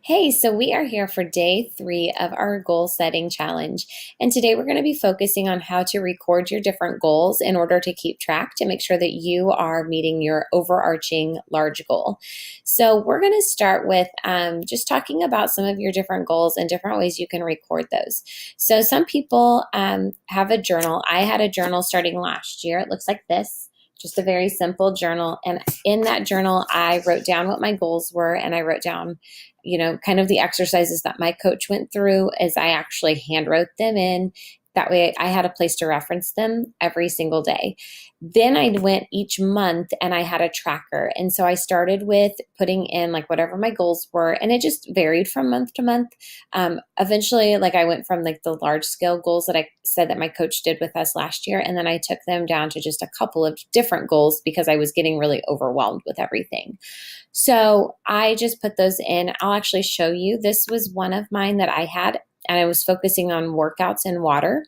Hey, so we are here for day 3 of our goal setting challenge. And today we're going to be focusing on how to record your different goals in order to keep track to make sure that you are meeting your overarching large goal. So we're going to start with just talking about some of your different goals and different ways you can record those. So some people have a journal. I had a journal starting last year. It looks like this. Just a very simple journal. And in that journal, I wrote down what my goals were and I wrote down kind of the exercises that my coach went through as I actually hand wrote them in. That way I had a place to reference them every single day. Then I went each month and I had a tracker. And so I started with putting in like whatever my goals were, and it just varied from month to month. Eventually, like I went from like the large scale goals that I said that my coach did with us last year. And then I took them down to just a couple of different goals because I was getting really overwhelmed with everything. So I just put those in. I'll actually show you. This was one of mine that I had, and I was focusing on workouts and water.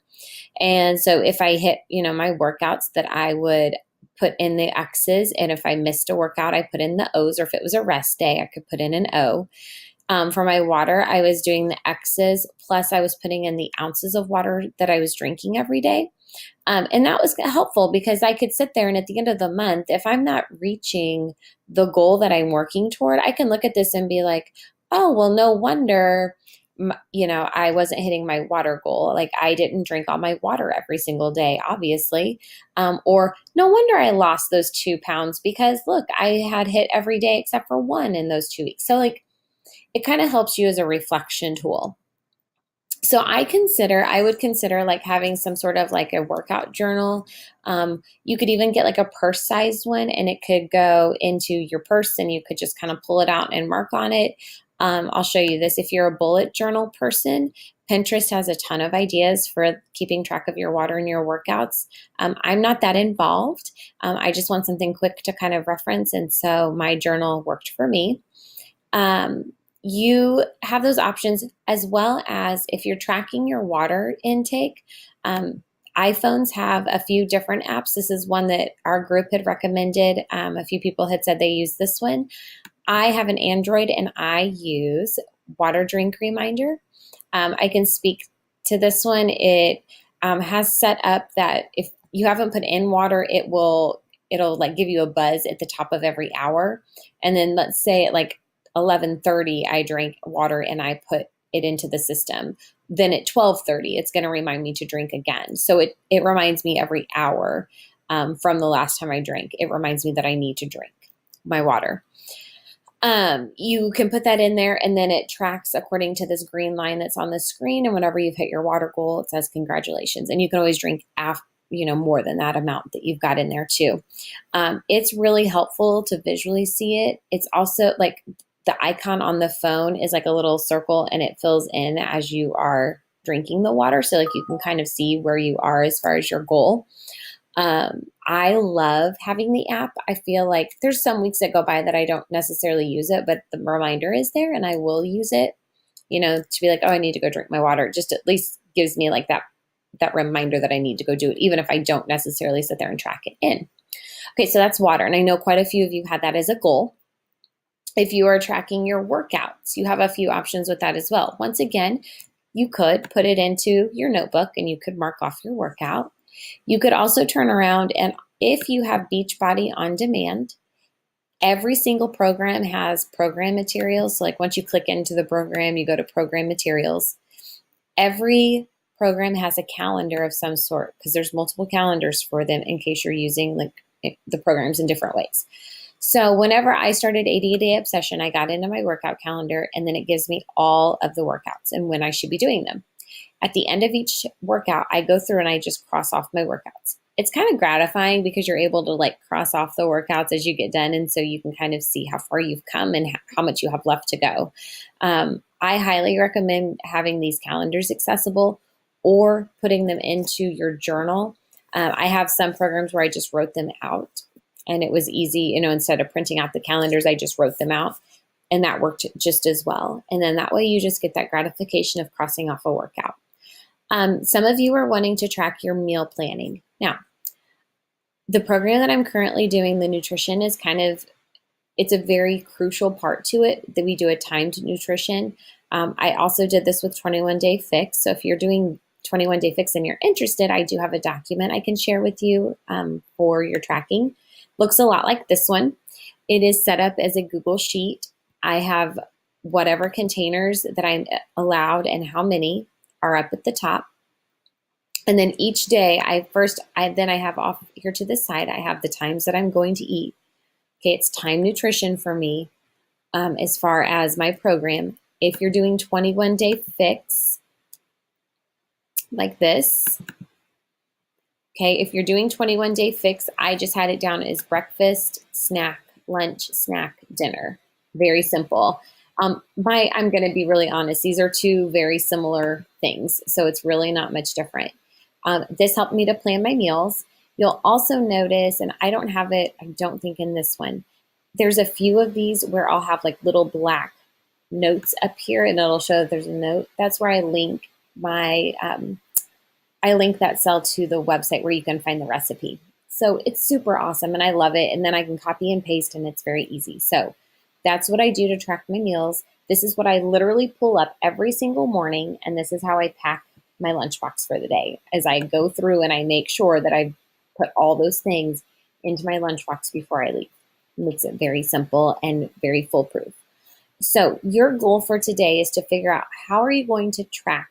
And so if I hit, my workouts, that I would put in the X's. And if I missed a workout, I put in the O's. Or if it was a rest day, I could put in an O. For my water, I was doing the X's, plus I was putting in the ounces of water that I was drinking every day. And that was helpful because I could sit there and at the end of the month, if I'm not reaching the goal that I'm working toward, I can look at this and be like, oh, well, no wonder, I wasn't hitting my water goal. Like I didn't drink all my water every single day, obviously. Or no wonder I lost those 2 pounds because look, I had hit every day except for one in those 2 weeks. So like it kind of helps you as a reflection tool. So I would consider like having some sort of like a workout journal. You could even get like a purse sized one and it could go into your purse and you could just kind of pull it out and mark on it. I'll show you this. If you're a bullet journal person, Pinterest has a ton of ideas for keeping track of your water and your workouts. I'm not that involved. I just want something quick to kind of reference. And so my journal worked for me. You have those options, as well as if you're tracking your water intake. iPhones have a few different apps. This is one that our group had recommended. A few people had said they use this one. I have an Android and I use Water Drink Reminder. I can speak to this one. It has set up that if you haven't put in water, it'll like give you a buzz at the top of every hour. And then let's say at like 11:30 I drank water and I put it into the system. Then at 12:30 it's going to remind me to drink again. So it reminds me every hour from the last time I drank. It reminds me that I need to drink my water. You can put that in there and then it tracks according to this green line that's on the screen. And whenever you've hit your water goal, it says congratulations. And you can always drink more than that amount that you've got in there too. It's really helpful to visually see it. It's also like the icon on the phone is like a little circle and it fills in as you are drinking the water. So like you can kind of see where you are as far as your goal. I love having the app. I feel like there's some weeks that go by that I don't necessarily use it, but the reminder is there and I will use it, to be like, oh, I need to go drink my water. It just at least gives me like that reminder that I need to go do it, even if I don't necessarily sit there and track it in. Okay, so that's water. And I know quite a few of you had that as a goal. If you are tracking your workouts, you have a few options with that as well. Once again, you could put it into your notebook and you could mark off your workout. You could also turn around and if you have Beachbody on demand, every single program has program materials. So like once you click into the program, you go to program materials. Every program has a calendar of some sort because there's multiple calendars for them in case you're using like the programs in different ways. So whenever I started 80 Day Obsession, I got into my workout calendar and then it gives me all of the workouts and when I should be doing them. At the end of each workout, I go through and I just cross off my workouts. It's kind of gratifying because you're able to like cross off the workouts as you get done. And so you can kind of see how far you've come and how much you have left to go. I highly recommend having these calendars accessible or putting them into your journal. I have some programs where I just wrote them out and it was easy, instead of printing out the calendars, I just wrote them out and that worked just as well. And then that way you just get that gratification of crossing off a workout. Some of you are wanting to track your meal planning. Now, the program that I'm currently doing, the nutrition, is kind of It's a very crucial part to it that we do a timed nutrition. I also did this with 21 Day Fix. So if you're doing 21 Day Fix and you're interested, I do have a document I can share with you for your tracking. Looks a lot like this one. It is set up as a Google Sheet. I have whatever containers that I'm allowed and how many are up at the top. And then each day then I have off here to the side, I have the times that I'm going to eat. Okay, it's time nutrition for me as far as my program. If you're doing 21 Day Fix, like this, okay, if you're doing 21 Day Fix, I just had it down as breakfast, snack, lunch, snack, dinner. Very simple. I'm going to be really honest. These are two very similar things, so it's really not much different. This helped me to plan my meals. You'll also notice, and I don't have it, I don't think in this one, there's a few of these where I'll have like little black notes up here and it'll show that there's a note. That's where I link I link that cell to the website where you can find the recipe. So it's super awesome and I love it. And then I can copy and paste and it's very easy. So that's what I do to track my meals. This is what I literally pull up every single morning. And this is how I pack my lunchbox for the day as I go through and I make sure that I put all those things into my lunchbox before I leave. It makes it very simple and very foolproof. So your goal for today is to figure out how are you going to track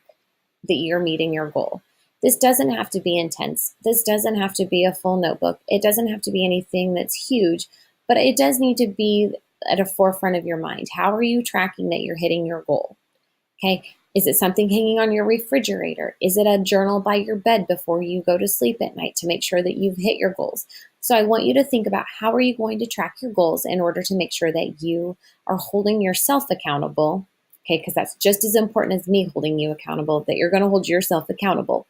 that you're meeting your goal. This doesn't have to be intense. This doesn't have to be a full notebook. It doesn't have to be anything that's huge, but it does need to be at a forefront of your mind. How are you tracking that you're hitting your goal? Okay. Is it something hanging on your refrigerator? Is it a journal by your bed before you go to sleep at night to make sure that you've hit your goals? So I want you to think about how are you going to track your goals in order to make sure that you are holding yourself accountable. Okay, because that's just as important as me holding you accountable, that you're going to hold yourself accountable.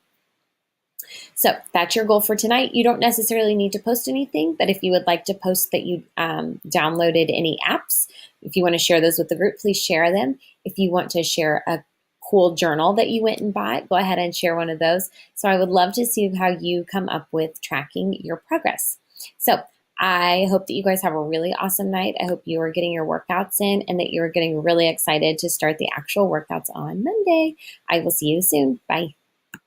So that's your goal for tonight. You don't necessarily need to post anything, but if you would like to post that you downloaded any apps, if you want to share those with the group, please share them. If you want to share a cool journal that you went and bought, go ahead and share one of those. So I would love to see how you come up with tracking your progress. So I hope that you guys have a really awesome night. I hope you are getting your workouts in and that you're getting really excited to start the actual workouts on Monday. I will see you soon. Bye.